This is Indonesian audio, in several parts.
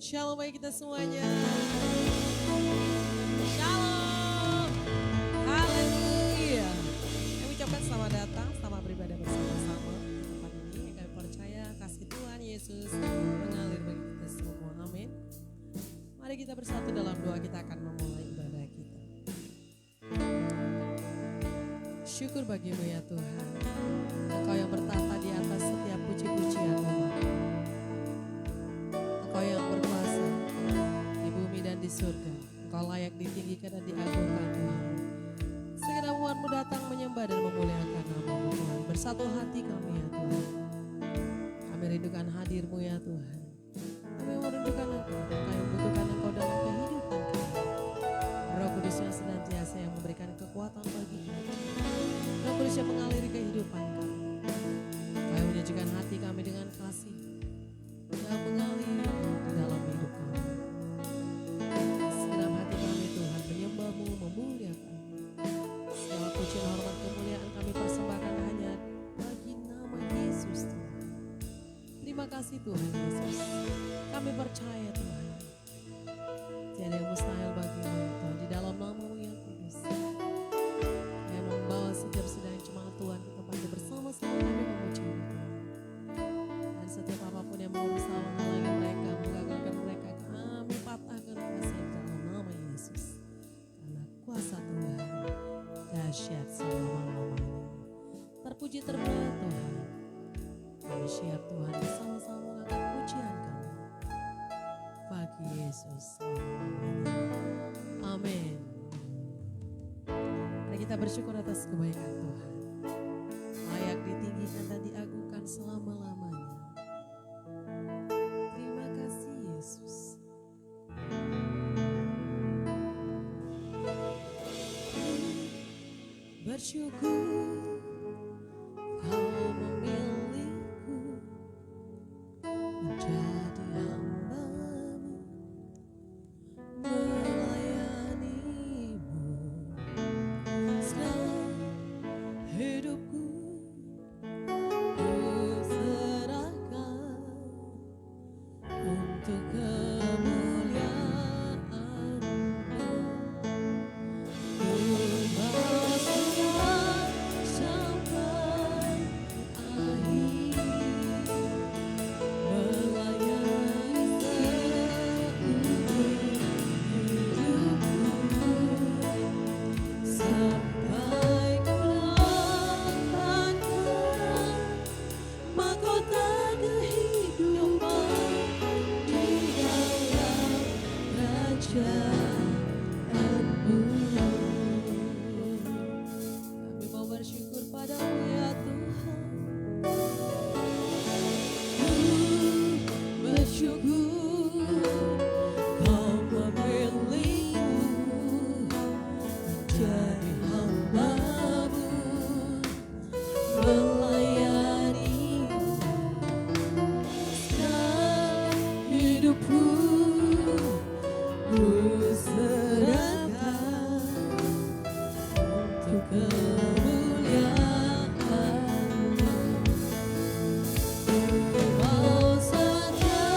Shalom bagi kita semuanya. Shalom. Haleluya. Kami ucapkan selamat datang, selamat beribadah bersama-sama. Tempat ini yang kami percaya kasih Tuhan Yesus mengalir bagi kita semua. Amin. Mari kita bersatu dalam doa, kita akan memulai ibadah kita. Syukur bagimu ya Tuhan. Engkau yang bertata di atas setiap puji-pujian umat. Engkau yang berkuasa di bumi dan di surga. Engkau layak ditinggikan dan diagungkan Tuhan. Segenap umatmu datang menyembah dan memuliakan nama-Mu Tuhan. Bersatu hati kami ya Tuhan. Kami rindukan hadir-Mu ya Tuhan. Kami merindukan Engkau. Kami membutuhkan Engkau dalam kehidupan kami. Roh Kudus yang senantiasa yang memberikan kekuatan bagi kami. Roh Kudus yang mengaliri kehidupan kami. Kami menyajikan hati kami dengan kasih yang mengalir di dalam hidup kami. Segenap hati kami Tuhan menyembah-Mu, memuliakan. Segala puji, hormat, kemuliaan kami persembahkan hanya bagi nama Yesus Tuhan. Terima kasih Tuhan Yesus. Kami percaya Tuhan, tiada yang mustahil bagi-Mu Tuhan. Di dalam nama-Mu yang kudus, yang membawa setiap sedang jemaat Tuhan ke tempat yang bersama-sama kami memuji-Mu Tuhan. Dan setiap apapun yang berusaha menghalangi mereka, menggagalkan mereka, kami patahkan kuasa dalam nama Yesus. Karena kuasa Tuhan dahsyat selama-lamanya. Terpuji terpuji Tuhan. Kami siap Tuhan bersama-sama mengangkat pujian kami bagi Yesus selama-lamanya. Amin. Mari kita bersyukur atas kebaikan Tuhan. Layak ditinggikan dan diagungkan selama-lamanya. Terima kasih Yesus. Bersyukur Kau memilihku menjadi hamba-Mu, melayani-Mu. Sekarang hidupku kuserahkan untuk kemuliaan-Mu. Ku mau serah sampai akhir, melayani seumur hidupku, sampai ku dapatkan mahkota kehidupan di dalam kerajaan-Mu. Kami mau bersyukur padamu ya Tuhan. Bersyukur Kau memilihku menjadi hamba-Mu, melayani-Mu. Sekarang hidupku kuserahkan untuk kemuliaan-Mu. Ku mau setia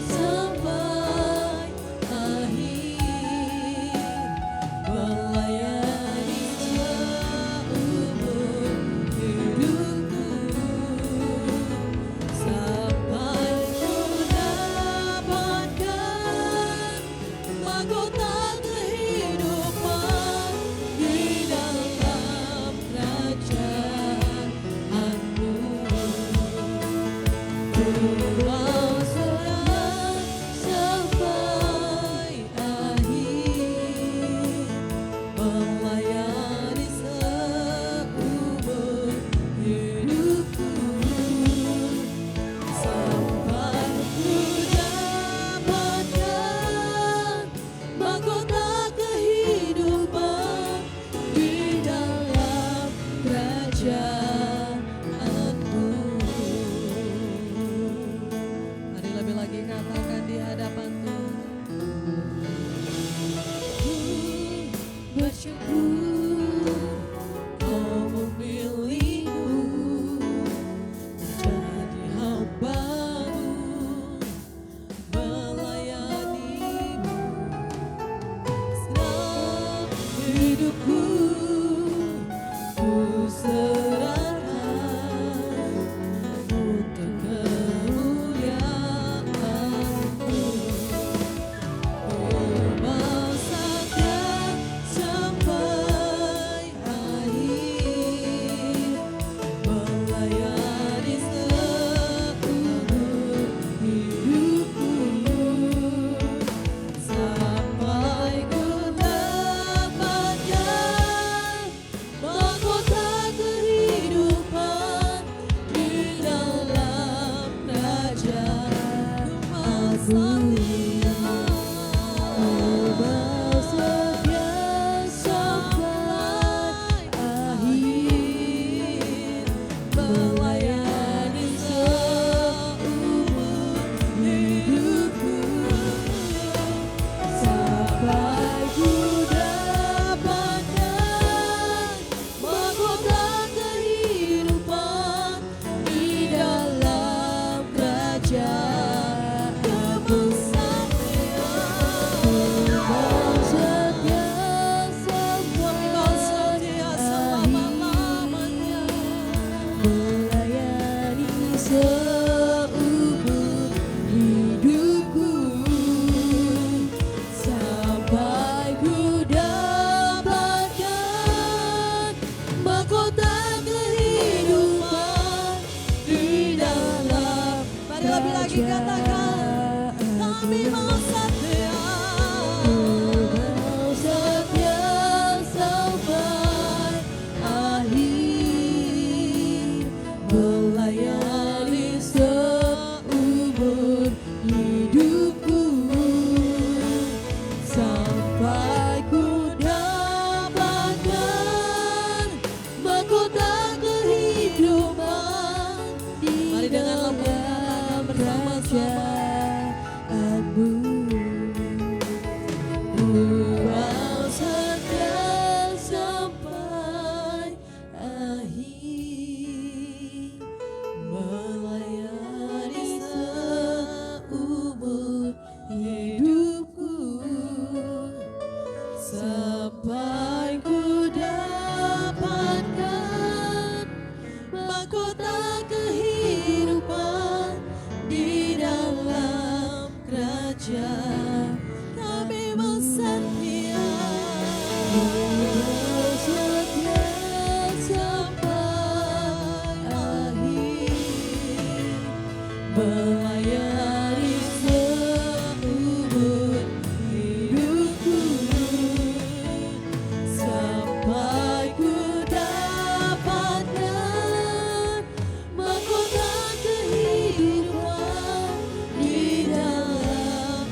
sampai akhir, melayani seumur hidupku, sampai ku dapatkan hidupku ku serahkan untuk kemuliaan-Mu. Ku mau setia sampai akhir, melayani seumur hidupku, sampai ku dapatkan mahkota kehidupan di dalam kerajaan-Mu. Mau setia sampai akhir, melayani seumur hidupku, sampai ku dapatkan mahkota kehidupan di dalam kerajaan-Mu. Mau setia sampai selama-lamanya, melayani seumur hidupku, sampai ku dapatkan mahkota kehidupan di dalam. Mari lebih lagi katakan, kami mau setia. Mau setia sampai akhir, melayani seumur hidupku, sampai ku dapatkan mahkota kehidupan di dalam kerajaan-Mu. Ku mau setia sampai akhir, melayani seumur hidupku, sampai ku dapatkan mahkota kehidupan di dalam kerajaan. Kami mau setia, setia sampai akhir, melayani seumur hidupku, sampai ku dapatkan mahkota kehidupan di dalam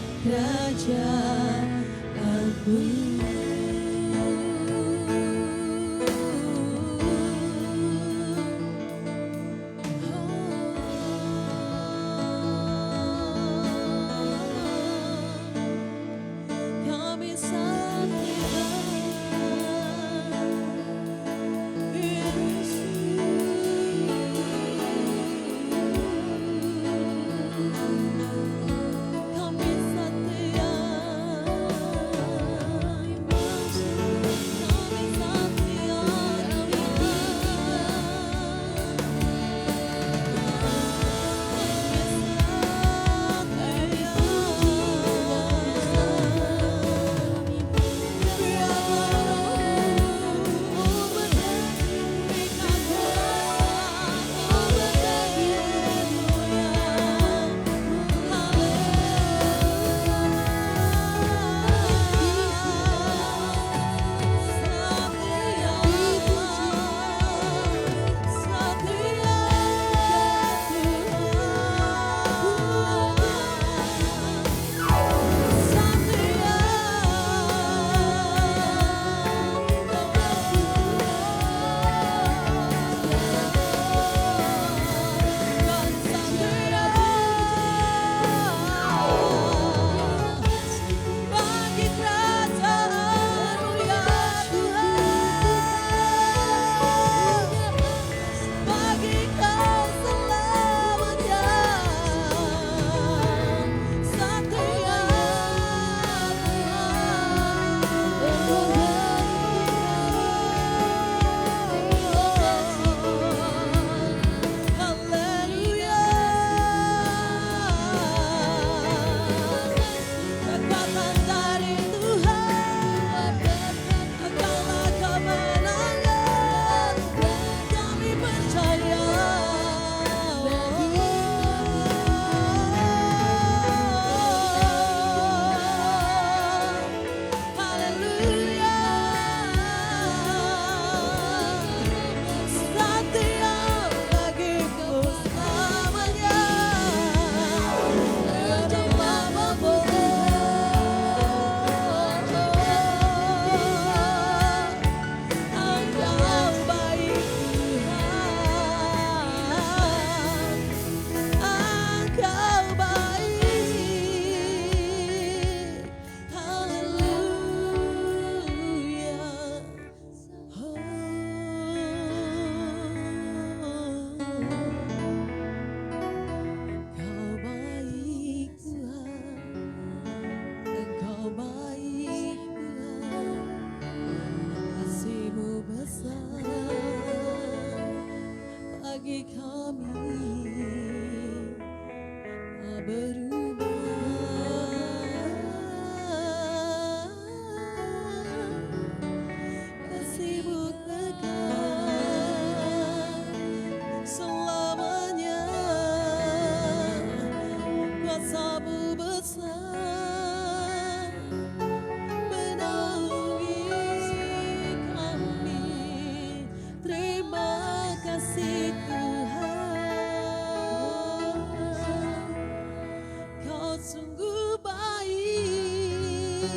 sungguh baik.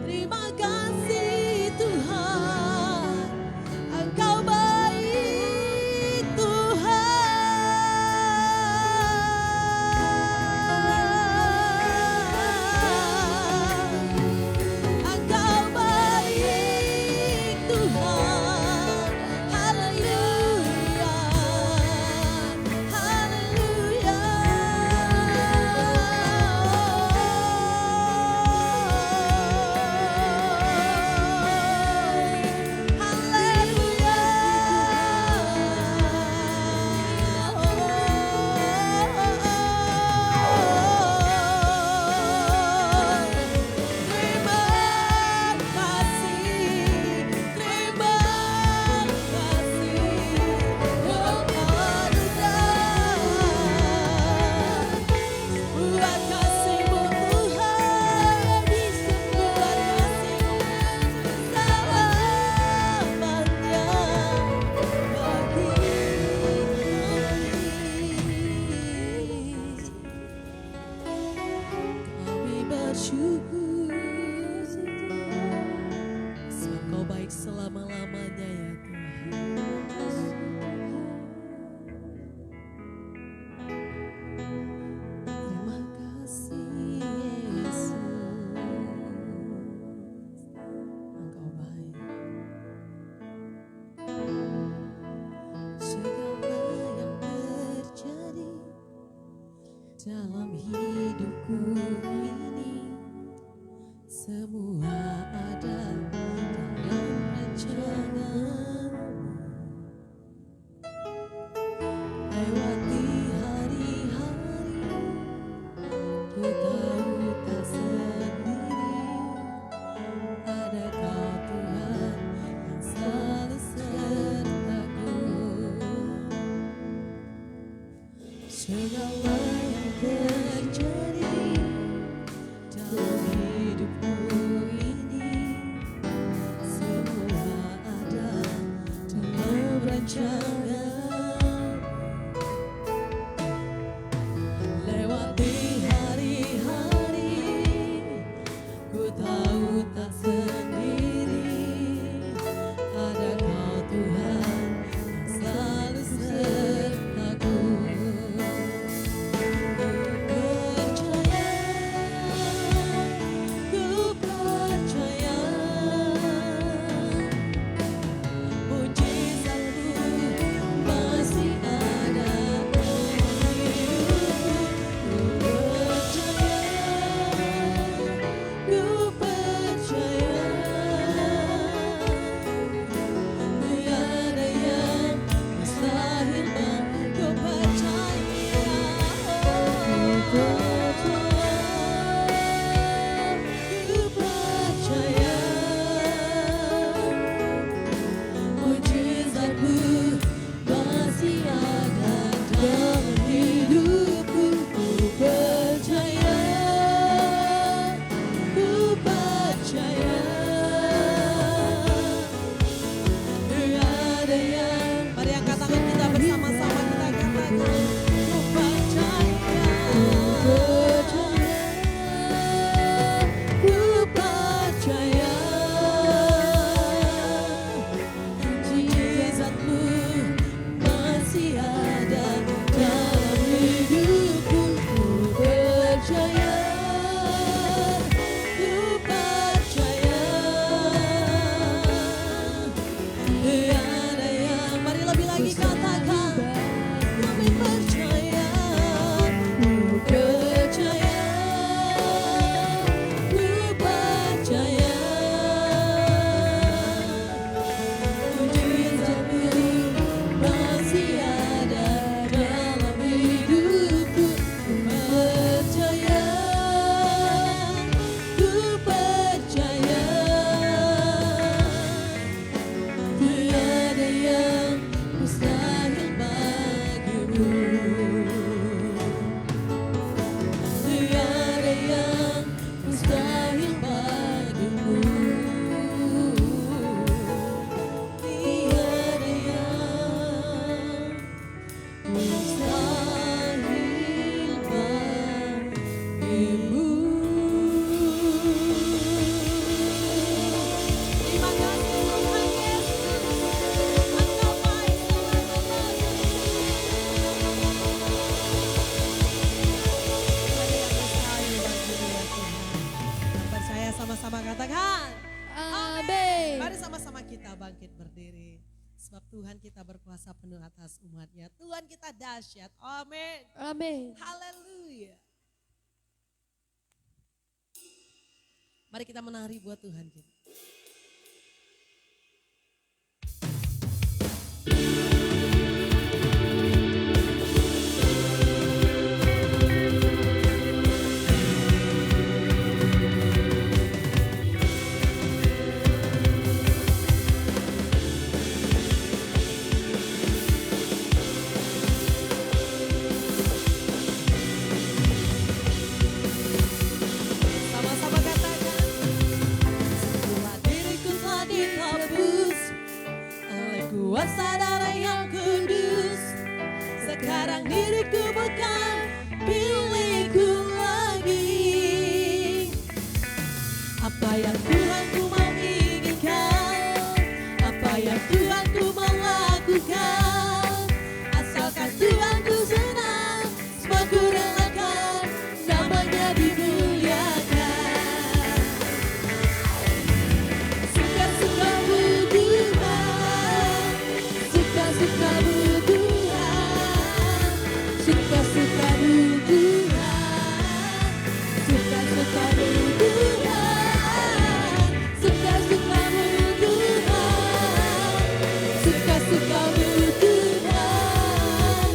Terima kasih Tuhan, Engkau baik Tuhan. Engkau baik Tuhan. Haleluya, haleluya. Bersyukur sebab Kau baik selama-lamanya ya Tuhan. Terima kasih Yesus, Engkau baik. Segala yang terjadi dalam hidupku ini, semua ada dalam rencana-Mu. Lewati hari-hari, ku tahu tak sendiri. Ada Kau Tuhan yang selalu sertaku. Segala yang terjadi dalam hidupku ini, kasih-Mu. Terima kasih Tuhan Yesus, Engkau baik selama-lamanya. Ada yang mustahil bagimu ya Tuhan. Percaya sama-sama katakan amin. Mari sama-sama kita bangkit berdiri. Sebab Tuhan kita berkuasa penuh atas umatnya. Tuhan kita dahsyat. Amin. Amin. Haleluya. Mari kita menari buat Tuhan kita. Sama-sama katakan, setelah diriku telah ditebus oleh kuasa darah yang kudus, sekarang diriku bukan milikku lagi. Apa yang Tuhan ku mau inginkan, apa yang Tuhan ku mau lakukan, asalkan Tuhan ku senang, semua ku relakan, namanya dimuliakan. Suka-sukamu Tuhan, suka-sukamu Tuhan, suka-sukamu Tuhan, suka-sukamu Tuhan, suka-sukamu Tuhan, suka-sukamu Tuhan,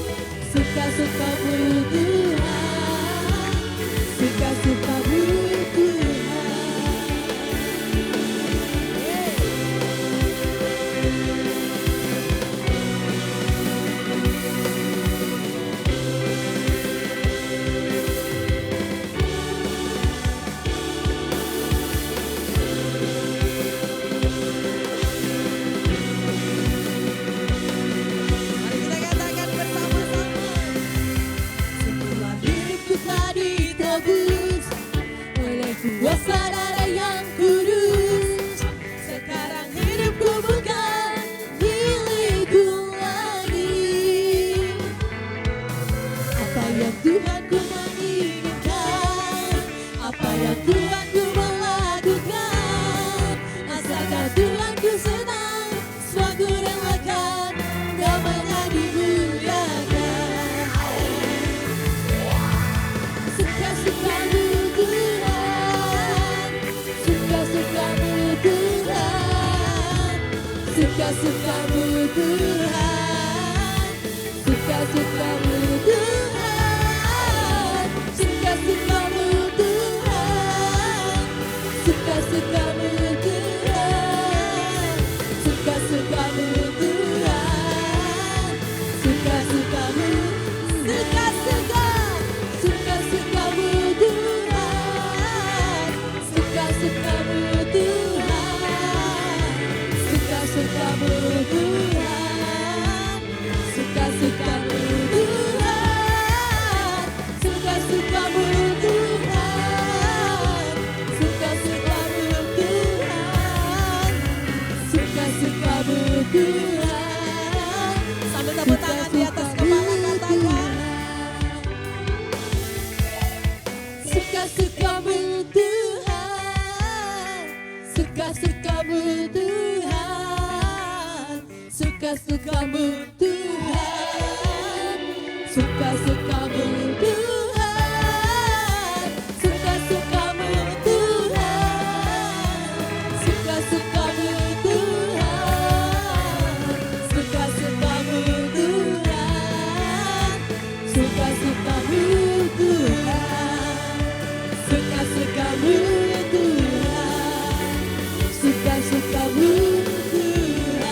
suka-sukamu Tuhan, suka-sukamu Tuhan. Mari kita katakan bersama-sama. Setelah diriku telah ditebus oleh kuasa darah yang kudus, sekarang hidupku bukan milikku lagi. Apa yang Tuhan ku menginginkan, apa yang Tuhan ku melakukan, asalkan Tuhan ku senang, semua ku relakan, namanya dimuliakan. Suka-sukamu Tuhan, suka-sukamu Tuhan, suka-sukamu Tuhan, suka-sukamu Tuhan, suka-sukamu Tuhan, suka-sukamu Tuhan, suka-sukamu Tuhan, suka-sukamu, suka-suka, suka-sukamu Tuhan, suka-sukamu Tuhan, suka-sukamu Tuhan, suka-sukamu Tuhan, suka-sukamu Tuhan, suka-sukamu Tuhan, suka-sukamu Tuhan. Sambil tepuk tangan di atas kepala katakan, suka-sukamu Tuhan, suka-sukamu Tuhan, suka-sukamu Tuhan, suka-sukamu Tuhan, suka-sukamu Tuhan, suka-sukamu Tuhan, suka-sukamu Tuhan, suka-sukamu Tuhan, suka-sukamu Tuhan, suka-sukamu Tuhan.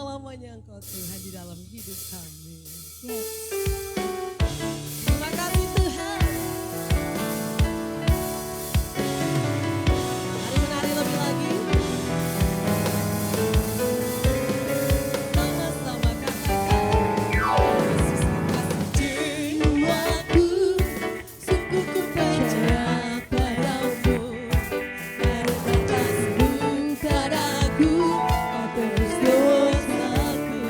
selama-lamanya Engkau Tuhan di dalam hidup kami. Yes. Terima kasih Tuhan. Mari menari lebih lagi. Sama-sama katakan, Yesus kasih jiwaku, sungguh ku percaya padamu, karena kasih-Mu padaku, Kau tebus dosaku.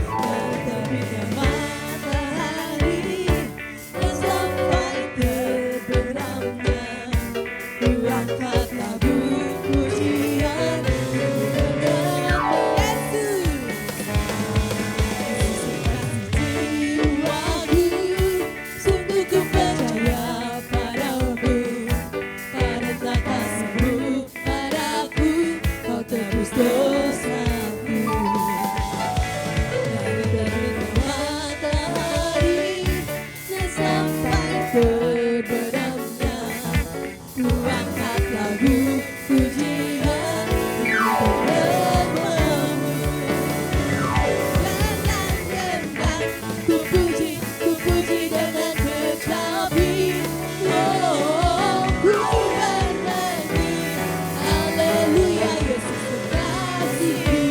Kau terbitkan matahari yang sampai terbenamnya, ku angkat lagu pujian kepada Yesus. Jiwaku, sungguh ku percaya padamu, karena kasih-Mu padaku, Kau tebus dosaku. Dari terbitnya matahari dan sampai terbenamnya, ku angkat lagu pujian kepadamu. Gendang-gendang ku puji dengan kecapi. Oh, ku bernyanyi, haleluya Yesus kekasihku.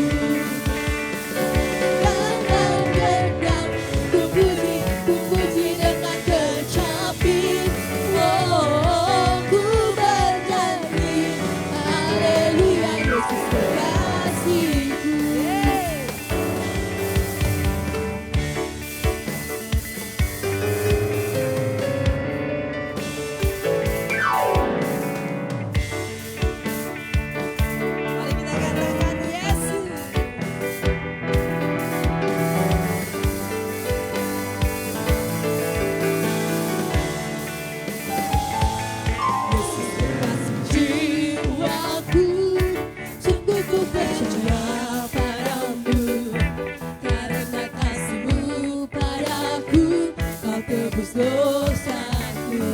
Gendang-gendang ku puji dengan kecapi. Oh, ku bernyanyi, haleluya Yesus kekasihku. Mari kita katakan Yesus. Yesus kekasih jiwaku, sungguh ku percaya padamu, karena kasih-Mu padaku, Kau tebus dosaku.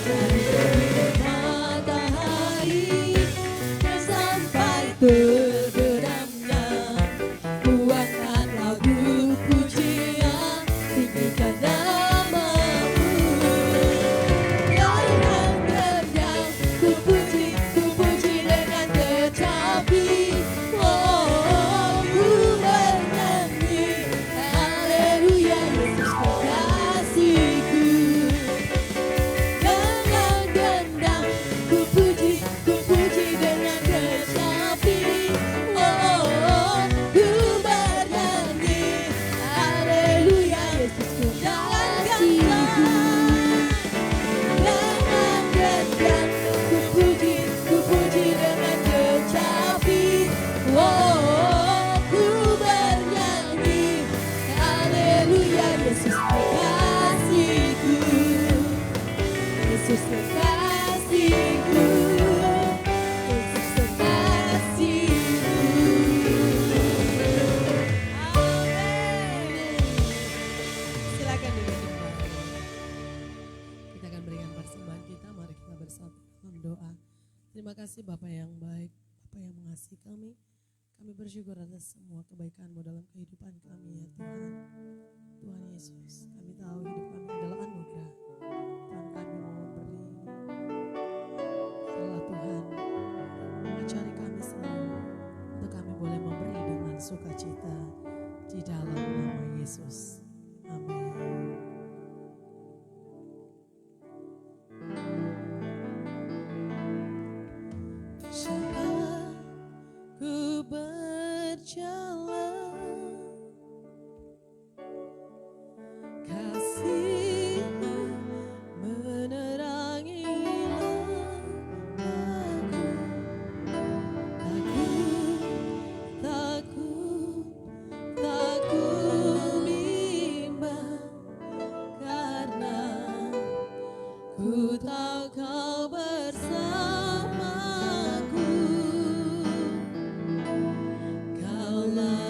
Dari terbitnya matahari dan sampai terbenamnya, ku angkat lagu pujian, tinggikan nama-Mu. Gendang-gendang ku puji dengan kecapi. Oh, ku bernyanyi, haleluya Yesus kekasihku. Gendang-gendang ku puji dengan kecapi. Oh, ku bernyanyi, haleluya Yesus kekasihku. Gendang-gendang ku puji dengan kecapi. Oh, ku bernyanyi, haleluya Yesus kekasihku. Yesus kekasihku. Yesus kekasihku. Amin. Silakan duduk kembali. Kita akan berikan persembahan kita. Mari kita bersatu dalam doa. Terima kasih Bapa yang baik, Bapa yang mengasihi kami. Kami bersyukur atas semua kebaikan-Mu dalam kehidupan kami ya Tuhan. Tuhan Yesus, kami tahu hidup kami adalah anugerah. Tuhan, kami mau memberi. Allah Tuhan mengajari kami selalu untuk kami boleh memberi dengan sukacita di dalam nama Yesus. Amin. Saat ku berjalan, kasih-Mu menerangi langkahku. Tak ku bimbang, karena ku tahu Kau bersamaku. Kaulah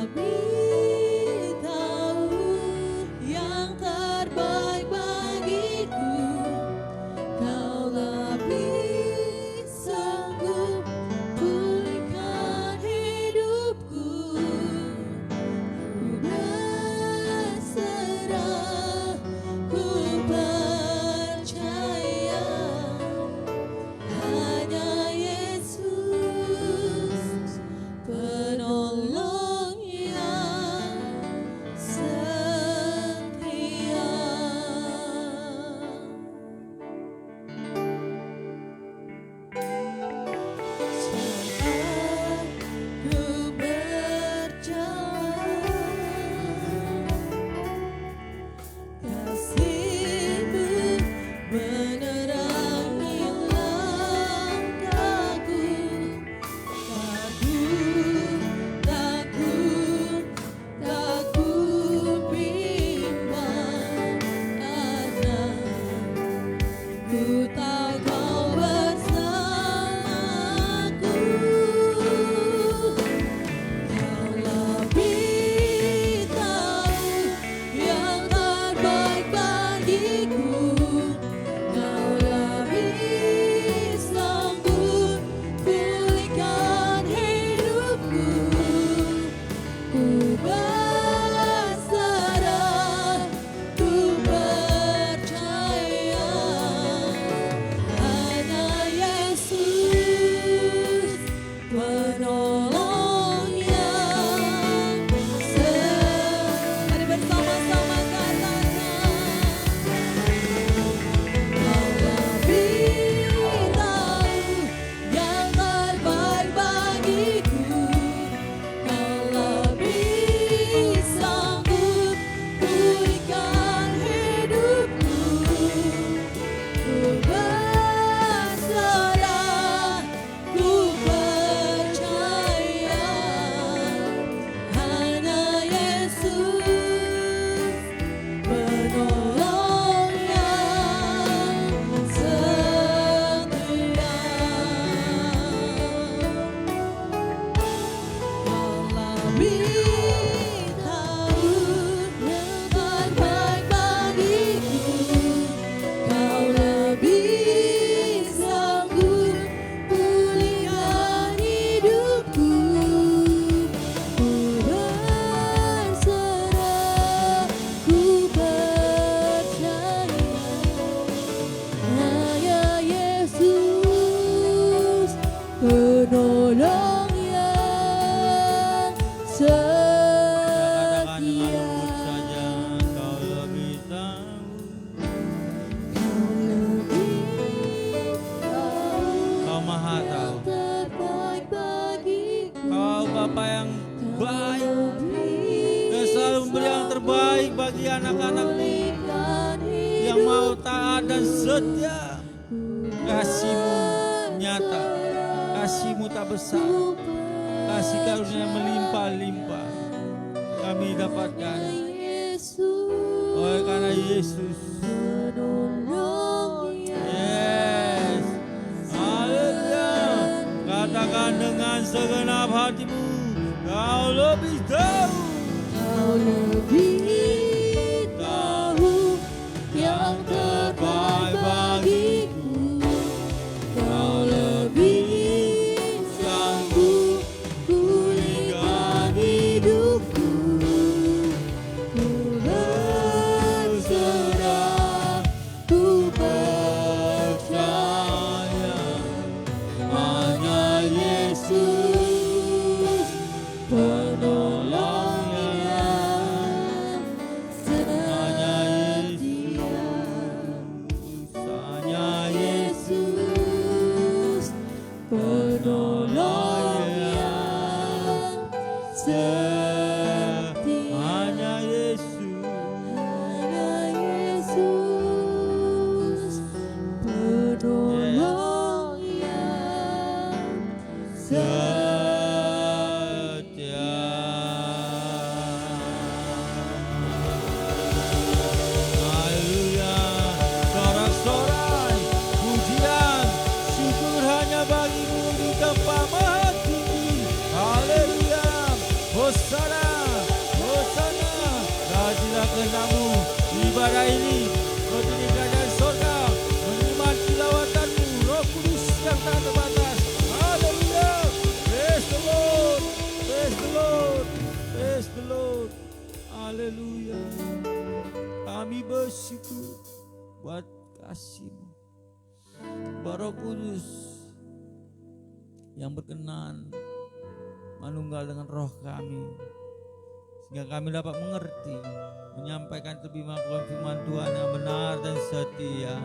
Sehingga kami dapat mengerti, menyampaikan lebih melakukan firman Tuhan yang benar dan setia,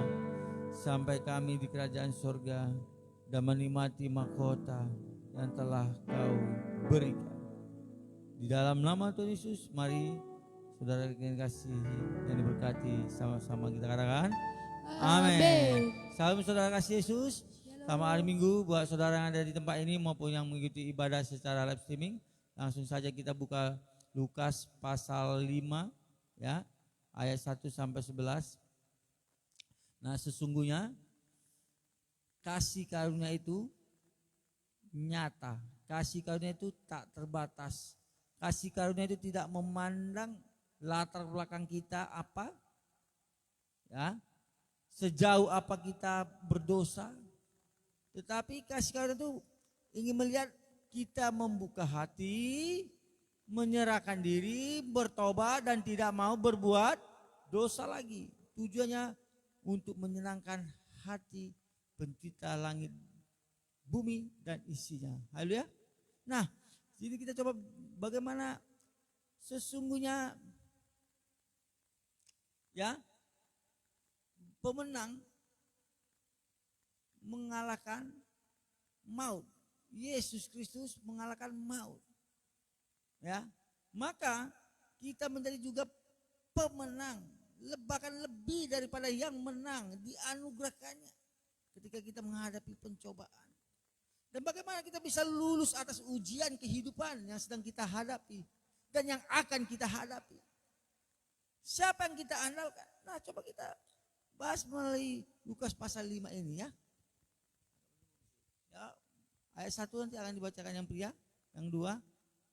sampai kami di kerajaan surga dan menikmati mahkota yang telah Kau berikan. Di dalam nama Tuhan Yesus, mari saudara yang kasih dan diberkati sama-sama kita katakan amin. Salam saudara kasih Yesus. Selamat hari Minggu buat saudara yang ada di tempat ini maupun yang mengikuti ibadah secara live streaming. Langsung saja kita buka Lukas pasal 5 ya, ayat 1 sampai 11. Nah, sesungguhnya kasih karunia itu nyata. Kasih karunia itu tak terbatas. Kasih karunia itu tidak memandang latar belakang kita apa, ya, sejauh apa kita berdosa. Tetapi kasih karunia itu ingin melihat kita membuka hati, menyerahkan diri, bertobat dan tidak mau berbuat dosa lagi. Tujuannya untuk menyenangkan hati pencipta langit, bumi dan isinya. Haleluya. Nah, jadi kita coba bagaimana sesungguhnya ya pemenang mengalahkan maut. Yesus Kristus mengalahkan maut. Ya, maka kita menjadi juga pemenang, bahkan lebih daripada yang menang, dianugerahkannya ketika kita menghadapi pencobaan. Dan bagaimana kita bisa lulus atas ujian kehidupan yang sedang kita hadapi dan yang akan kita hadapi. Siapa yang kita andalkan? Nah, coba kita bahas melalui Lukas pasal 5 ini ya. Ya, ayat 1 nanti akan dibacakan yang pria, yang 2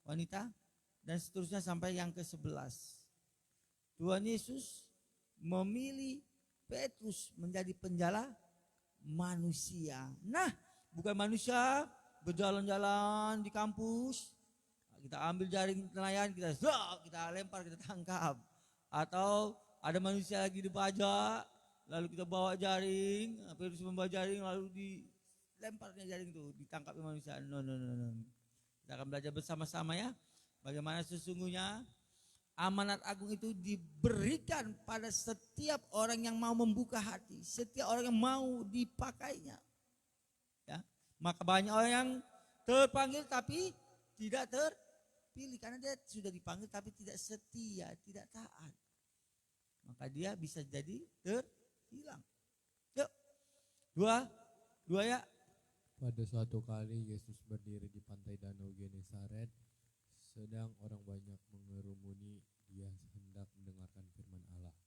wanita, dan seterusnya sampai yang ke-11. Tuhan Yesus memilih Petrus menjadi penjala manusia. Nah, bukan manusia berjalan-jalan di kampus, kita ambil jaring nelayan, kita lempar, kita tangkap. Atau ada manusia lagi dibajak, lalu kita bawa jaring, Petrus membawa jaring, lalu dilemparnya jaring itu, ditangkap manusia. No. Kita akan belajar bersama-sama ya, bagaimana sesungguhnya amanat agung itu diberikan pada setiap orang yang mau membuka hati, setiap orang yang mau dipakainya. Ya, maka banyak orang yang terpanggil tapi tidak terpilih karena dia sudah dipanggil tapi tidak setia, tidak taat. Maka dia bisa jadi terhilang. Yuk, dua ya. Pada suatu kali Yesus berdiri di pantai Danau Genesaret, sedang orang banyak mengerumuni, dia hendak mendengarkan firman Allah.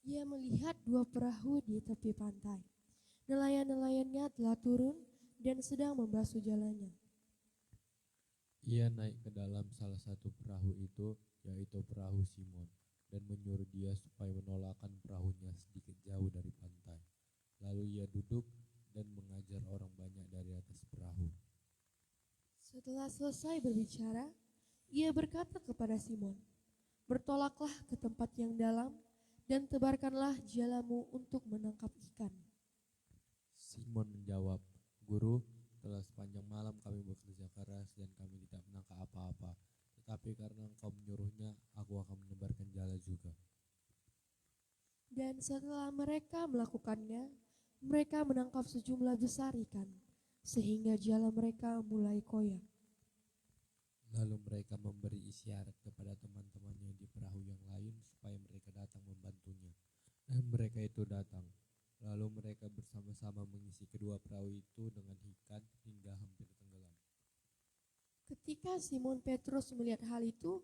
Ia melihat dua perahu di tepi pantai. Nelayan-nelayannya telah turun dan sedang membasuh jalannya. Ia naik ke dalam salah satu perahu itu, yaitu perahu Simon, dan menyuruh dia supaya menolakkan perahunya sedikit jauh dari pantai. Lalu ia duduk dan mengajar orang banyak dari atas perahu. Setelah selesai berbicara, ia berkata kepada Simon, "Bertolaklah ke tempat yang dalam dan tebarkanlah jalamu untuk menangkap ikan." Simon menjawab, "Guru, telah sepanjang malam kami bekerja keras dan kami tidak menangkap apa-apa. Tetapi karena engkau menyuruhnya, aku akan menebarkan jala juga." Dan setelah mereka melakukannya, mereka menangkap sejumlah besar ikan, sehingga jala mereka mulai koyak. Lalu mereka memberi isyarat kepada teman-temannya di perahu yang lain supaya mereka datang membantunya. Dan mereka itu datang. Lalu mereka bersama-sama mengisi kedua perahu itu dengan ikan hingga hampir tenggelam. Ketika Simon Petrus melihat hal itu,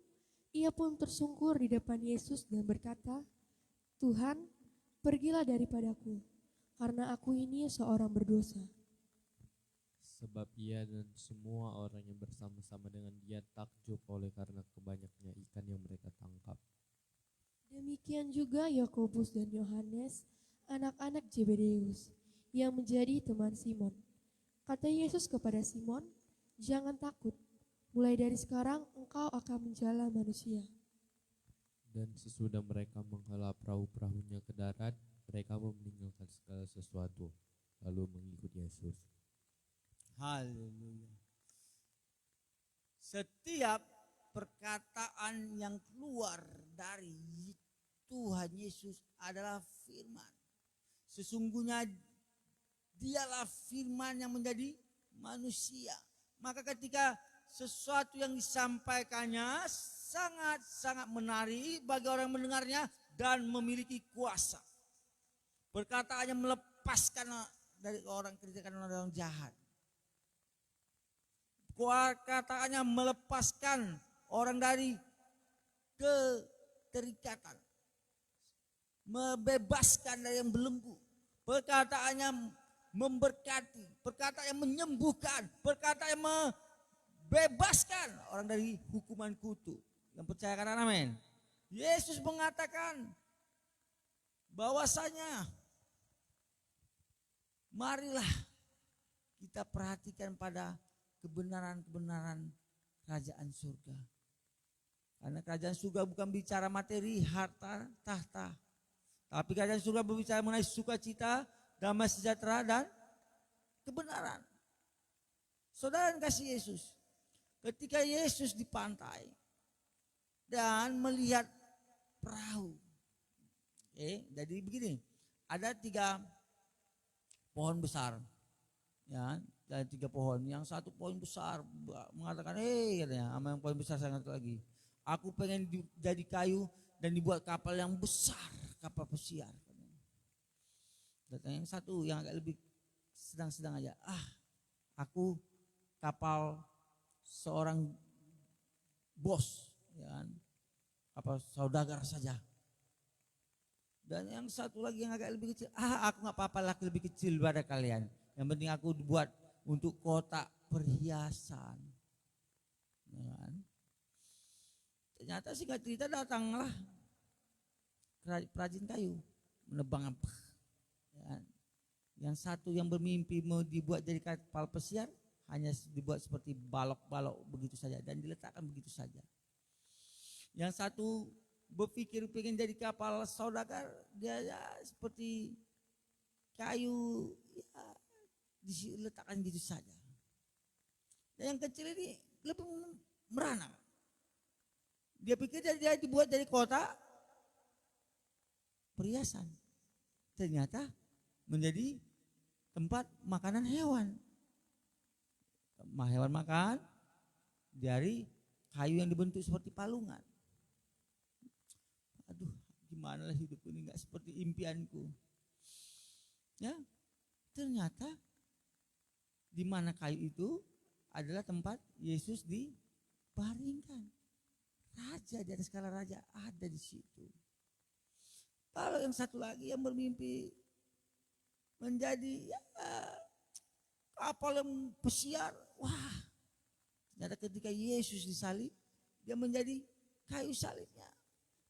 ia pun tersungkur di depan Yesus dan berkata, "Tuhan, pergilah daripadaku, karena aku ini seorang berdosa." Sebab ia dan semua orang yang bersama-sama dengan dia takjub oleh karena kebanyaknya ikan yang mereka tangkap. Demikian juga Yakobus dan Yohanes, anak-anak Zebedeus, yang menjadi teman Simon. Kata Yesus kepada Simon, "Jangan takut, mulai dari sekarang engkau akan menjala manusia." Dan sesudah mereka menghela perahu-perahunya ke darat, mereka meninggalkan segala sesuatu, lalu mengikut Yesus. Haleluya. Setiap perkataan yang keluar dari Tuhan Yesus adalah firman. Sesungguhnya dialah firman yang menjadi manusia. Maka ketika sesuatu yang disampaikannya sangat-sangat menarik bagi orang mendengarnya dan memiliki kuasa. Perkataannya melepaskan dari orang kerjakan orang jahat. Perkataannya melepaskan orang dari keterikatan. Membebaskan dari yang belenggu. Perkataannya memberkati. Perkataan yang menyembuhkan. Perkataan yang membebaskan orang dari hukuman kutuk. Yang percaya katakan amin. Yesus mengatakan bahwasanya marilah kita perhatikan pada kebenaran-kebenaran kerajaan surga. Karena kerajaan surga bukan bicara materi, harta, tahta. Tapi kerajaan surga berbicara mengenai sukacita, damai sejahtera dan kebenaran. Saudara yang kasih Yesus, ketika Yesus di pantai dan melihat perahu. Jadi begini, ada 3 pohon besar. Ya, ada 3 pohon. Yang satu pohon besar mengatakan, katanya, sama yang pohon besar sangat lagi. Aku pengen jadi kayu dan dibuat kapal yang besar, kapal pesiar. Dan yang satu yang agak lebih sedang-sedang aja. Aku kapal seorang bos, ya kan? Kapal saudagar saja. Dan yang satu lagi yang agak lebih kecil, aku nggak apa-apa lah lebih kecil daripada kalian. Yang penting aku dibuat untuk kotak perhiasan. Ya kan? Ternyata singkat cerita datanglah perajin kayu menebang apa. Ya. Yang satu yang bermimpi mau dibuat jadi kapal pesiar hanya dibuat seperti balok-balok begitu saja dan diletakkan begitu saja. Yang satu berpikir pengen jadi kapal saudagar, dia ya seperti kayu ya, diletakkan gitu saja. Dan yang kecil ini lebih merana. Dia pikir dia dibuat dari kota perhiasan. Ternyata menjadi tempat makanan hewan. Hewan makan dari kayu yang dibentuk seperti palungan. Aduh, gimana lah hidup ini nggak seperti impianku. Ya, ternyata di mana kayu itu adalah tempat Yesus dibaringkan. Raja di atas skala raja ada di situ. Kalau yang satu lagi yang bermimpi menjadi ya, kapal yang pesiar, wah, ternyata ketika Yesus disalib, dia menjadi kayu salibnya.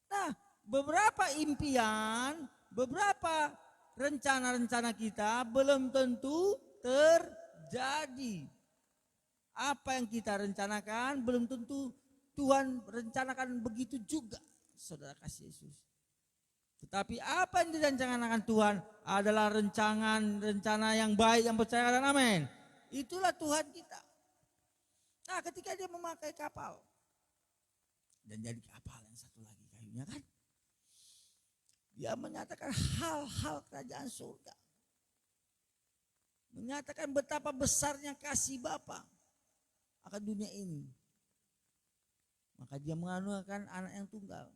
Nah, beberapa impian, beberapa rencana-rencana kita belum tentu terjadi. Apa yang kita rencanakan belum tentu Tuhan rencanakan begitu juga, saudara kasih Yesus. Tetapi apa yang direncanakan Tuhan adalah rencana yang baik, yang percaya dan amin. Itulah Tuhan kita. Nah, ketika dia memakai kapal dan jadi kapal yang satu lagi kayunya kan, dia menyatakan hal-hal kerajaan surga. Menyatakan betapa besarnya kasih Bapa akan dunia ini. Maka dia menganugerahkan anak yang tunggal.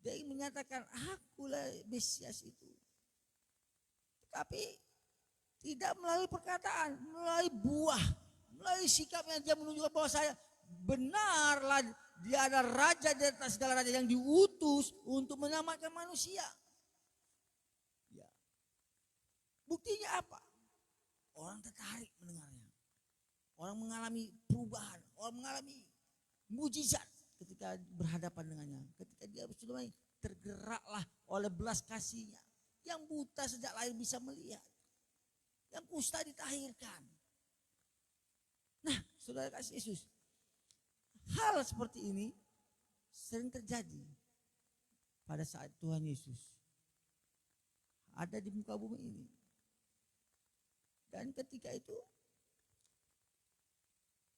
Dia menyatakan akulah Mesias itu. Tapi tidak melalui perkataan, melalui buah, melalui sikapnya dia menunjukkan bahwa saya benarlah dia ada raja di atas segala raja yang diutus untuk menyelamatkan manusia. Ya. Buktinya apa? Orang tertarik mendengarnya. Orang mengalami perubahan, orang mengalami mujizat ketika berhadapan dengannya. Ketika dia sudah tergeraklah oleh belas kasihnya. Yang buta sejak lahir bisa melihat. Yang kusta ditahirkan. Nah, saudara kasih Yesus, hal seperti ini sering terjadi pada saat Tuhan Yesus ada di muka bumi ini. Dan ketika itu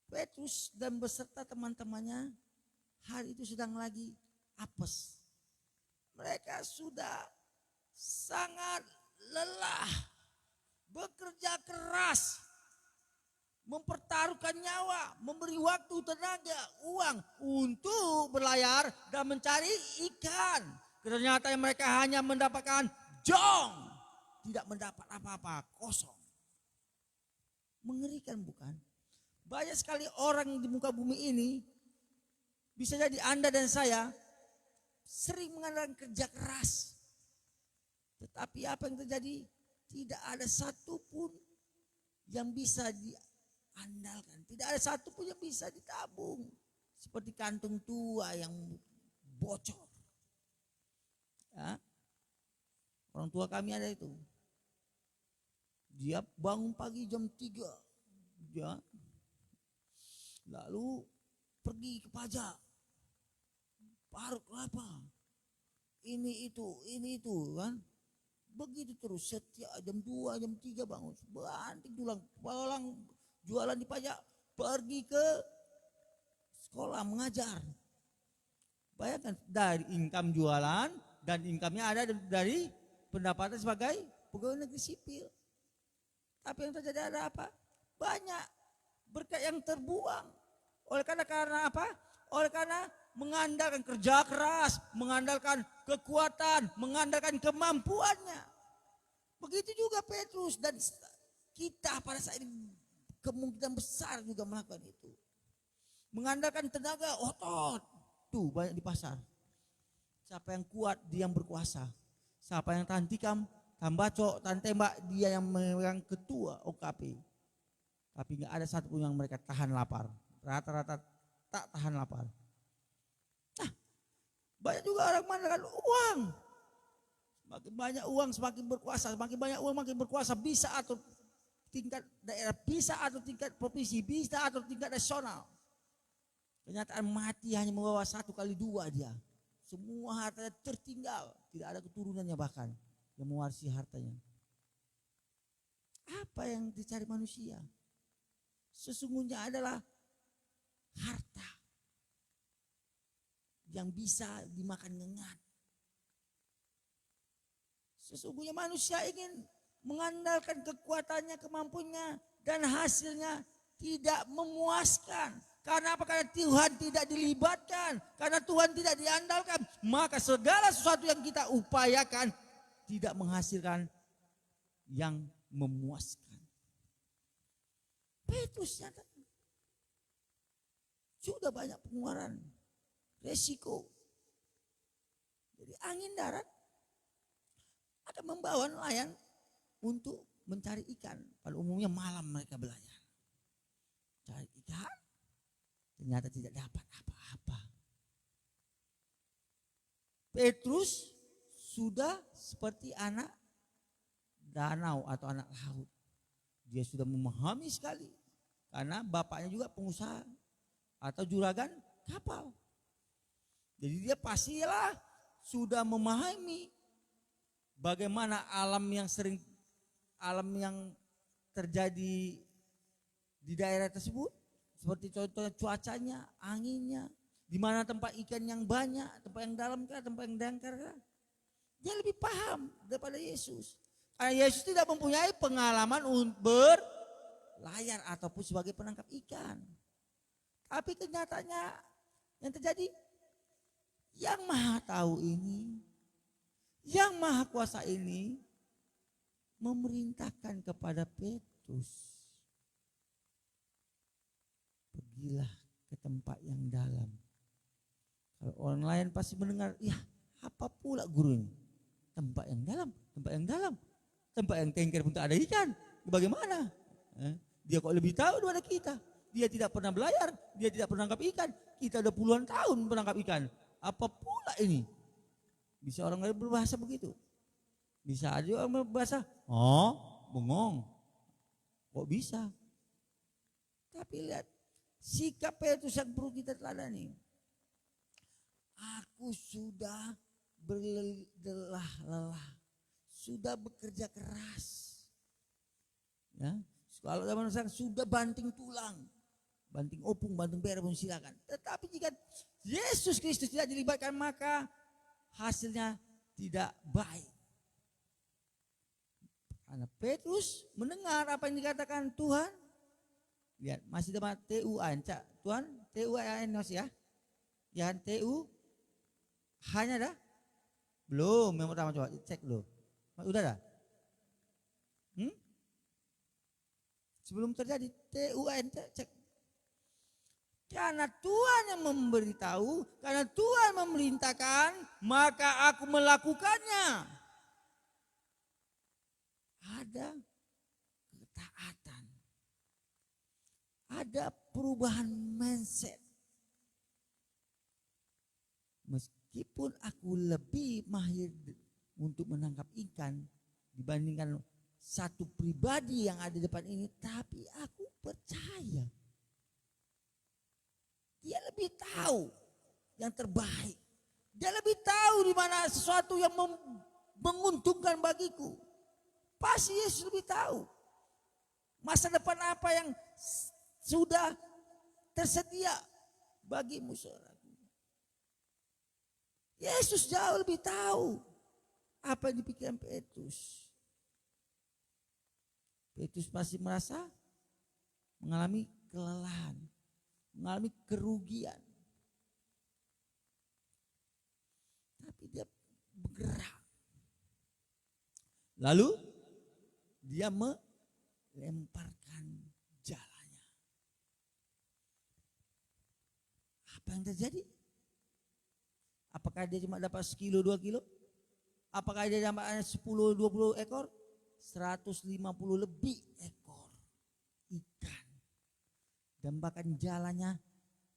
Petrus dan beserta teman-temannya hari itu sedang lagi apes. Mereka sudah sangat lelah, bekerja keras, mempertaruhkan nyawa, memberi waktu, tenaga, uang untuk berlayar dan mencari ikan. Ternyata mereka hanya mendapatkan jong, tidak mendapat apa-apa, kosong. Mengerikan bukan? Banyak sekali orang di muka bumi ini, bisa jadi Anda dan saya, sering mengandalkan kerja keras. Tetapi apa yang terjadi? Tidak ada satupun yang bisa diandalkan. Tidak ada satupun yang bisa ditabung. Seperti kantung tua yang bocor. Ya. Orang tua kami ada itu. Dia bangun pagi jam 3. Ya. Lalu pergi ke pajak. Parut kelapa. Ini itu kan. Begitu terus setiap jam 2, jam 3 bangun. Banting tulang, pulang jualan di pajak. Pergi ke sekolah mengajar. Bayangkan dari income jualan dan income-nya ada dari pendapatan sebagai pegawai negeri sipil. Tapi yang terjadi ada apa? Banyak berkat yang terbuang. Oleh karena apa? Oleh karena mengandalkan kerja keras, mengandalkan kekuatan, mengandalkan kemampuannya. Begitu juga Petrus dan kita pada saat ini kemungkinan besar juga melakukan itu. Mengandalkan tenaga otot. Tuh banyak di pasar. Siapa yang kuat dia yang berkuasa. Siapa yang tahan tikam, tahan bacok, tahan tembak dia yang memegang ketua OKP. Tapi gak ada satupun yang mereka tahan lapar. Rata-rata tak tahan lapar. Banyak juga orang mengandalkan uang. Semakin banyak uang semakin berkuasa, semakin banyak uang makin berkuasa, bisa atur tingkat daerah, bisa atur tingkat provinsi, bisa atur tingkat nasional. Kenyataan mati hanya membawa 1x2 dia. Semua hartanya tertinggal, tidak ada keturunannya bahkan yang mewarisi hartanya. Apa yang dicari manusia? Sesungguhnya adalah harta yang bisa dimakan ngengat. Sesungguhnya manusia ingin mengandalkan kekuatannya, kemampuannya, dan hasilnya tidak memuaskan. Karena apa? Karena Tuhan tidak dilibatkan, karena Tuhan tidak diandalkan, maka segala sesuatu yang kita upayakan tidak menghasilkan yang memuaskan. Petrus nyatakan, sudah banyak pengeluaran, resiko. Jadi angin darat akan membawa nelayan untuk mencari ikan. Pada umumnya malam mereka belayar. Cari ikan, ternyata tidak dapat apa-apa. Petrus sudah seperti anak danau atau anak laut. Dia sudah memahami sekali. Karena bapaknya juga pengusaha atau juragan kapal. Jadi dia pastilah sudah memahami bagaimana alam yang terjadi di daerah tersebut, seperti contohnya cuacanya, anginnya, di mana tempat ikan yang banyak, tempat yang dalam kah, tempat yang dangkal kah. Dia lebih paham daripada Yesus. Karena Yesus tidak mempunyai pengalaman untuk berlayar ataupun sebagai penangkap ikan. Tapi kenyataannya yang terjadi, yang Maha Tahu ini, yang Maha Kuasa ini memerintahkan kepada Petrus, pergilah ke tempat yang dalam. Kalau orang lain pasti mendengar, ya apa pula guru ini? Tempat yang dalam, tempat yang dalam, tempat yang tengker pun tak ada ikan. Bagaimana? Dia kok lebih tahu daripada kita. Dia tidak pernah belayar, dia tidak pernah menangkap ikan. Kita udah puluhan tahun menangkap ikan. Apa pula ini? Bisa orang lain berbahasa begitu. Bisa aja orang berbahasa, oh bengong. Kok bisa? Tapi lihat, sikap Petrus yang perlu kita teladani. Aku sudah berlelah, sudah bekerja keras. Ya, kalau zaman sekarang sudah banting tulang, banting opung, banting bear pun silakan. Tetapi jika Yesus Kristus tidak dilibatkan, maka hasilnya tidak baik. Karena Petrus mendengar apa yang dikatakan Tuhan. Lihat, masih dapat TUAN, Tuhan TUAN masih ya? Yang TU hanya dah? Belum, yang pertama coba cek dulu. Udah dah? Sebelum terjadi TUAN cek. Karena Tuhan yang memberitahu, karena Tuhan memerintahkan, maka aku melakukannya. Ada ketaatan. Ada perubahan mindset. Meskipun aku lebih mahir untuk menangkap ikan dibandingkan satu pribadi yang ada di depan ini, tapi aku percaya dia lebih tahu yang terbaik. Dia lebih tahu di mana sesuatu yang menguntungkan bagiku. Pasti Yesus lebih tahu masa depan apa yang sudah tersedia bagimu, saudaraku. Yesus jauh lebih tahu apa yang dipikirkan Petrus. Petrus masih merasa mengalami kelelahan, mengalami kerugian. Tapi dia bergerak. Lalu dia melemparkan jalannya. Apa yang terjadi? Apakah dia cuma dapat 1 kilo, 2 kilo? Apakah dia dapat 10, 20 ekor? 150 lebih ekor ikan. Dan bahkan jalannya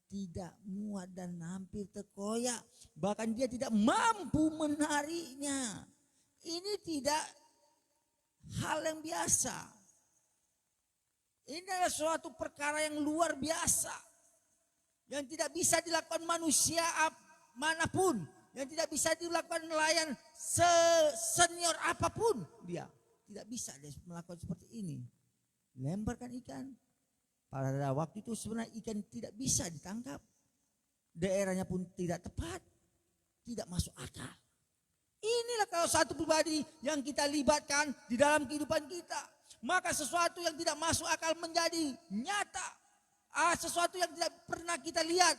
tidak muat dan hampir terkoyak. Bahkan dia tidak mampu menariknya. Ini tidak hal yang biasa. Ini adalah suatu perkara yang luar biasa. Yang tidak bisa dilakukan manusia manapun. Yang tidak bisa dilakukan nelayan senior apapun. Dia tidak bisa dia melakukan seperti ini. Lemparkan ikan. Pada waktu itu sebenarnya ikan tidak bisa ditangkap. Daerahnya pun tidak tepat. Tidak masuk akal. Inilah kalau satu pribadi yang kita libatkan di dalam kehidupan kita. Maka sesuatu yang tidak masuk akal menjadi nyata. Sesuatu yang tidak pernah kita lihat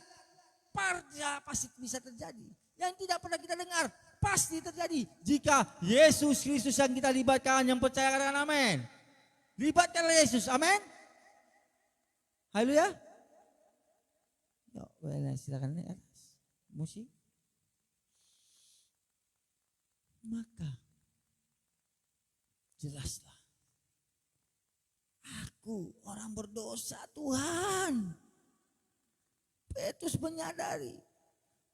pasti bisa terjadi. Yang tidak pernah kita dengar pasti terjadi. Jika Yesus Kristus yang kita libatkan, yang percaya katakan amin. Libatkanlah Yesus, amin. Haleluya. Yuk, silakan naik atas. Musik. Maka jelaslah. Aku orang berdosa, Tuhan. Petrus menyadari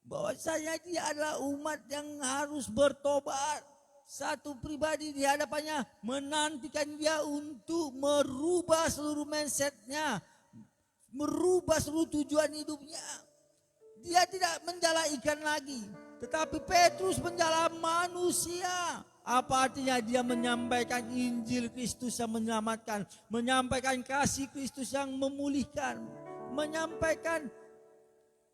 bahwasanya dia adalah umat yang harus bertobat. Satu pribadi di hadapannya menantikan dia untuk merubah seluruh mindsetnya, merubah seluruh tujuan hidupnya. Dia tidak menjala ikan lagi, tetapi Petrus menjala manusia. Apa artinya? Dia menyampaikan Injil Kristus yang menyelamatkan, menyampaikan kasih Kristus yang memulihkan, menyampaikan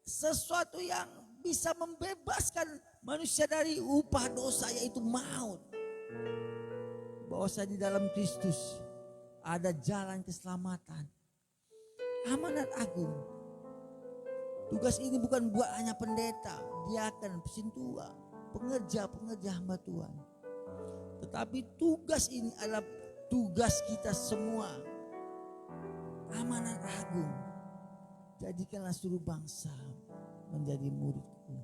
sesuatu yang bisa membebaskan manusia dari upah dosa, yaitu maut. Bahwa di dalam Kristus ada jalan keselamatan. Amanat agung. Tugas ini bukan buat hanya pendeta, diaken, pesintua, pengerja hamba Tuhan. Tetapi tugas ini adalah tugas kita semua. Amanat agung. Jadikanlah seluruh bangsa menjadi muridku.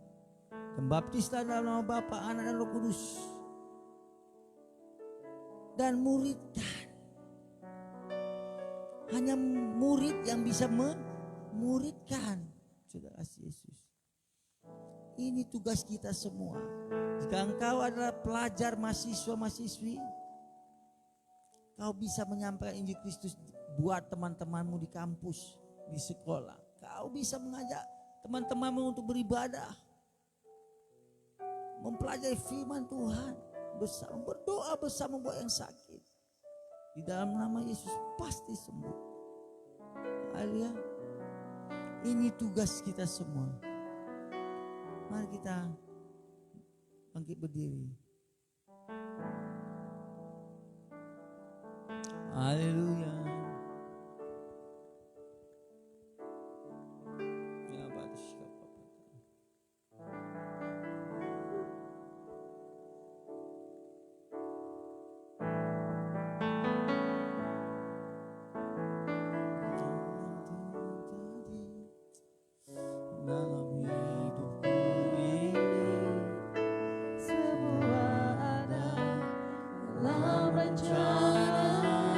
Dan baptislah dalam nama Bapa, Anak dan Roh Kudus. Dan muridkan. Hanya murid yang bisa memuridkan. Saudara Yesus. Ini tugas kita semua. Jika engkau adalah pelajar, mahasiswa, mahasiswi, kau bisa menyampaikan Injil Kristus buat teman-temanmu di kampus, di sekolah. Kau bisa mengajak teman-temanmu untuk beribadah, mempelajari firman Tuhan, bersama berdoa bersama buat yang sakit. Di dalam nama Yesus pasti sembuh. Haleluya. Ini tugas kita semua. Mari kita bangkit berdiri. Haleluya. Ya batis kapapa. Dalam hidupku ini semua ada dalam rencanamu.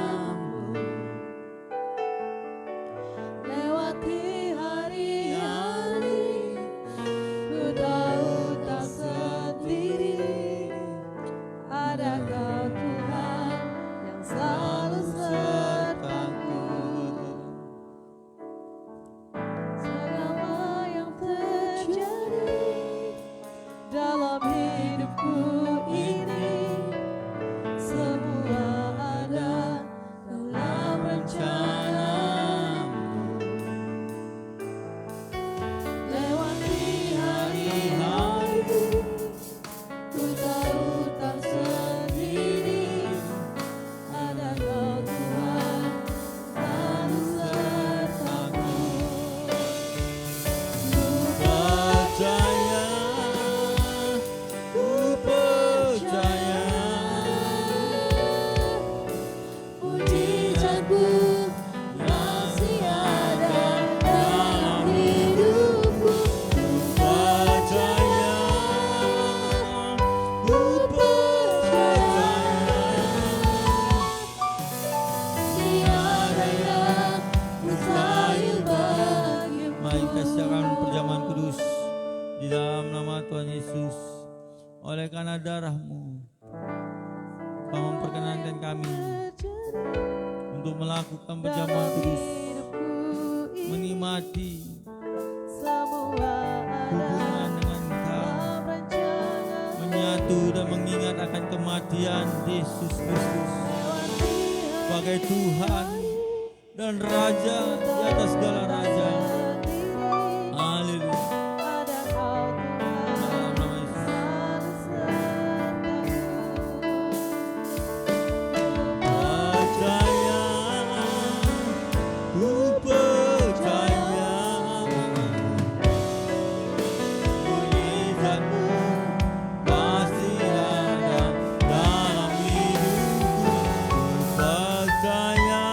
Di dalam nama Tuhan Yesus, oleh karena darah-Mu, Kau memperkenankan kami untuk melakukan perjamuan kudus, menikmati hubungan dengan Engkau, menyatu dan mengingat akan kematian Yesus Kristus sebagai Tuhan dan Raja di atas segala raja. Haleluya. Dalam nama Yesus. Percaya, ku percaya, mujizat-Mu pasti ada dalam hidupku. Percaya,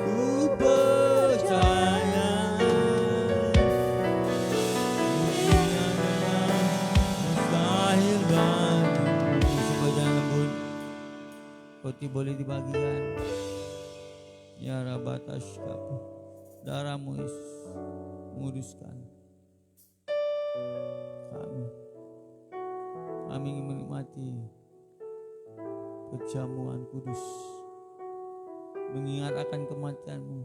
ku percaya, mustahil bagimu. Sebagian lembut, roti boleh dibagikan. Ya Rabatashkapu, darah-Mu Yesus menguduskan kami. Kami ingin menikmati perjamuan kudus, mengingat akan kematian-Mu.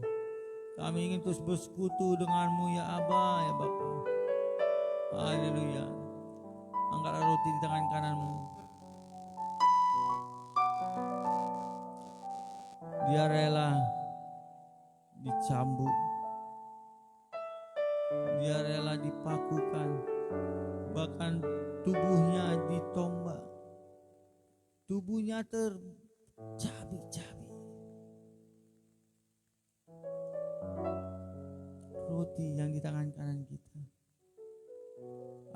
Kami ingin terus bersekutu dengan-Mu ya Aba, ya Bapa. Haleluya. Angkatlah roti di tangan kanan-Mu. Dia rela dicambuk, dia rela dipakukan, bahkan tubuhnya ditombak, tubuhnya tercabik-cabik. Roti yang di tangan kanan kita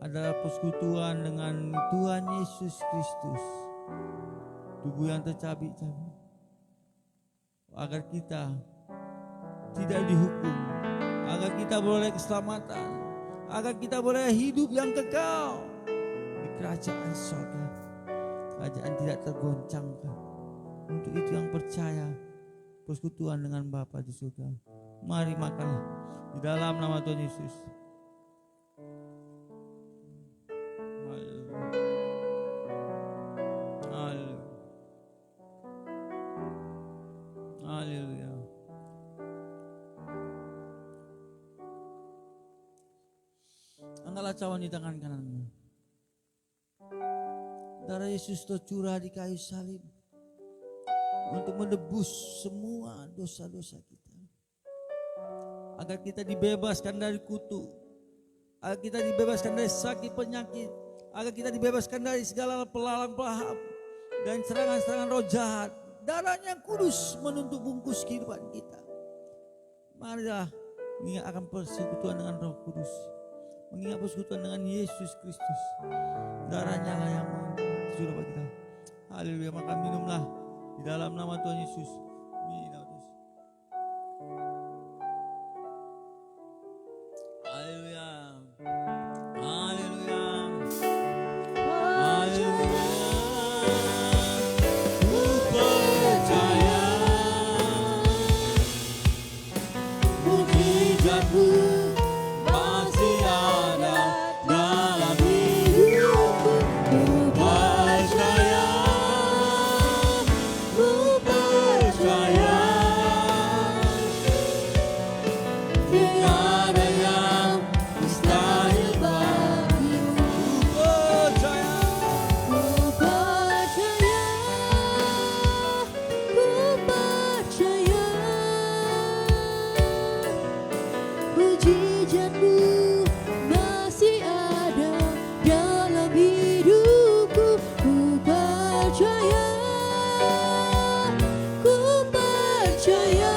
adalah persekutuan dengan Tuhan Yesus Kristus, tubuh yang tercabik-cabik, agar kita tidak dihukum, agar kita boleh keselamatan, agar kita boleh hidup yang kekal di kerajaan surga, kerajaan tidak tergoncangkan. Untuk itu yang percaya persekutuan dengan Bapa di surga, mari makanlah di dalam nama Tuhan Yesus. Haleluya. Haleluya. Haleluya. Angkatlah cawan di tangan kananmu. Darah Yesus tercurah di kayu salib untuk menebus semua dosa-dosa kita, agar kita dibebaskan dari kutuk, agar kita dibebaskan dari sakit penyakit, agar kita dibebaskan dari segala pelalang pelahap dan serangan-serangan roh jahat. Darahnya yang kudus menuntut bungkus kehidupan kita. Marilah mengingat akan persekutuan dengan Roh Kudus, mengingat persekutuan dengan Yesus Kristus. Darahnya lah yang sudah bagi kita. Haleluya. Maka minumlah di dalam nama Tuhan Yesus. Minum. Haleluya. Haleluya. Haleluya. Ku percaya mujizat-Mu pasti ada dalam hidupku. Ku percaya, ku percaya, tiada yang mustahil bagimu. Ku percaya, Ku percaya, ku percaya, mujizat-Mu masih ada dalam hidupku. Ku percaya, ku percaya,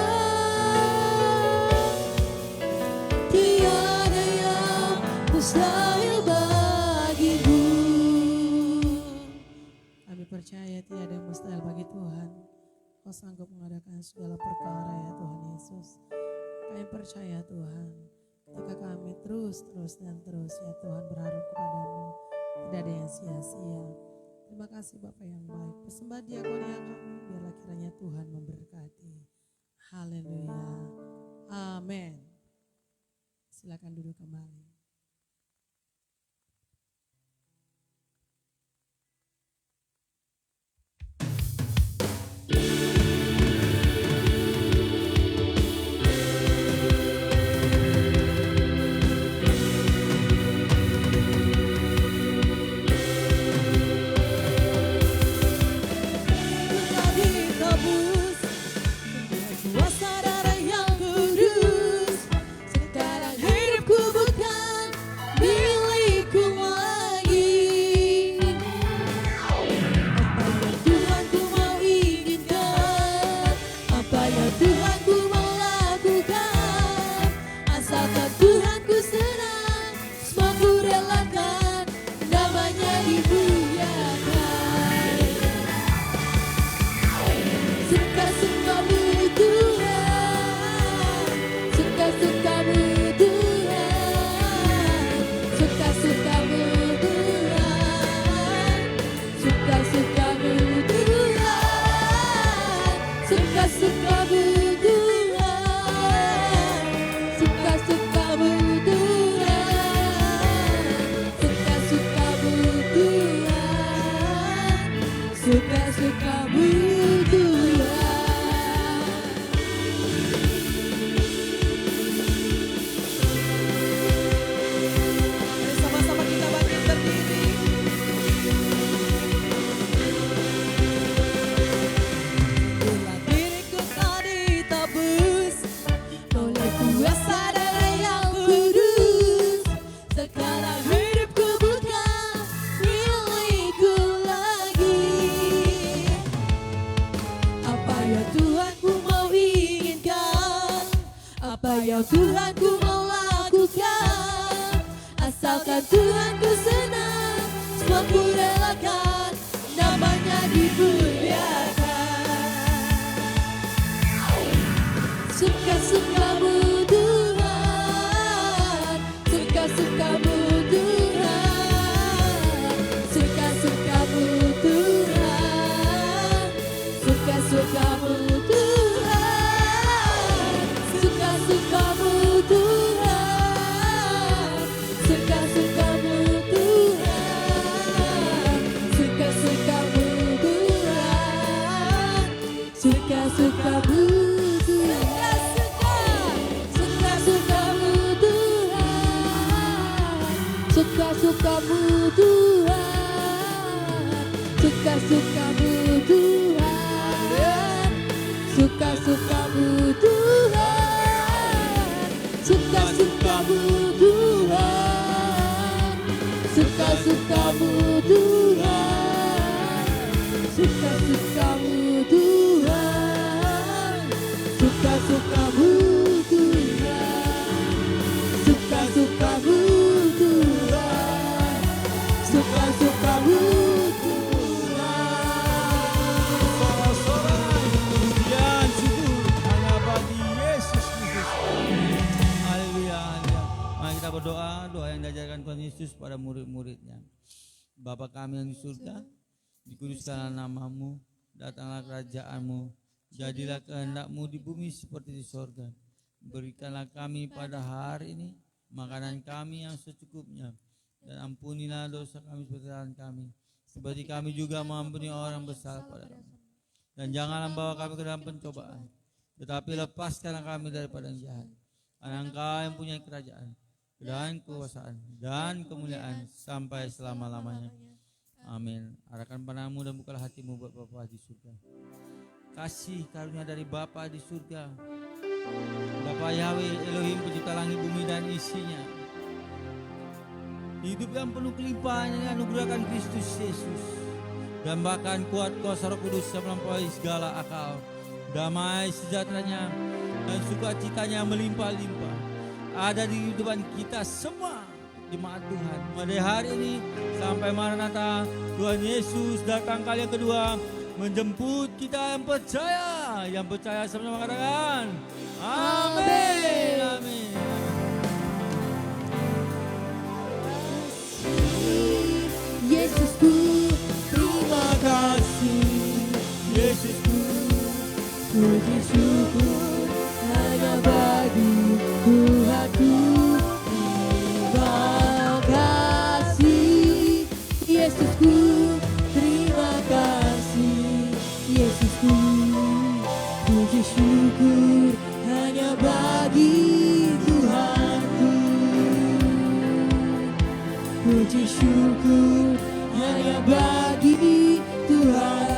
tiada yang mustahil bagimu. Kami percaya tiada yang mustahil bagi Tuhan. Kau sanggup mengadakan segala perkara ya Tuhan Yesus. Kami percaya Tuhan, ketika kami terus dan terus ya Tuhan berharap kepadamu, tidak ada yang sia-sia. Terima kasih Bapak yang baik. Persembah diakonia kami, biarlah kiranya Tuhan memberkati. Haleluya. Amin. Silakan duduk kembali. ku senang, semua ku relakan, namanya dimuliakan. Suka-sukamu Tuhan, suka-sukamu Tuhan, suka-sukamu Tuhan, suka-sukamu Tuhan, suka-sukamu Tuhan, suka-sukamu Tuhan, suka-sukamu Tuhan, suka-sukamu Tuhan. Mari sama-sama kita bangkit berdiri. Bila diriku tak ditebus oleh kuasa darah yang kudus, sekarang hidupku bukan milikku lagi. Apa yang Tuhan ku mau inginkan, apa yang Tuhan ku mau lakukan, asalkan Tuhan ku senang, semua ku relakan, namanya dimuliakan. Suka-sukamu Tuhan, suka-sukamu Tuhan, suka-sukamu Tuhan, suka-sukamu Tuhan, suka-sukamu Tuhan, suka-sukamu Tuhan, suka-sukamu Tuhan, suka-sukamu Tuhan, suka-sukamu Tuhan, suka-sukamu Tuhan, suka-sukamu Tuhan, suka-sukamu Tuhan, suka-sukamu Tuhan, suka-sukamu Tuhan, suka-sukamu Tuhan, suka-sukamu Tuhan, suka-sukamu Tuhan, suka-sukamu Sorak-sorai pujian syukur hanya bagi Yesus Kristus. Haleluya, haleluya. Mari kita berdoa, doa yang diajarkan Tuhan Yesus pada murid-muridnya. Bapa kami yang di surga, dikuduskanlah namamu, datanglah kerajaanmu, jadilah kehendak-mu di bumi seperti di sorga. Berikanlah kami pada hari ini makanan kami yang secukupnya, dan ampunilah dosa kami seperti kesalahan kami, seperti kami juga mengampuni orang bersalah pada kami. Dan janganlah bawa kami ke dalam pencobaan, tetapi lepaskanlah kami daripada yang jahat. Karena Engkau yang punya kerajaan dan kekuasaan dan kemuliaan sampai selama-lamanya. Amin. Arahkan pandanganmu dan bukalah hatimu buat Bapa di surga. Kasih karunia dari Bapa di surga, Bapa Yahweh Elohim pencipta langit bumi dan isinya, hidup yang penuh kelimpahan yang dianugerahkan Kristus Yesus, dan bahkan kuat kuasa Roh Kudus yang melampaui segala akal, damai sejahteranya dan sukacitanya melimpah-limpah ada di kehidupan kita semua jemaat Tuhan. Pada hari ini sampai Maranatha, Tuhan Yesus datang kali yang kedua menjemput kita yang percaya sama-sama katakan amin, amin. Yesusku, terima kasih. Yesusku, puji syukur hanya bagi Tuhanku. Terima kasih. Yesusku, terima kasih. Yesusku, puji syukur hanya bagi Tuhanku. Puji syukur hanya bagi Tuhan.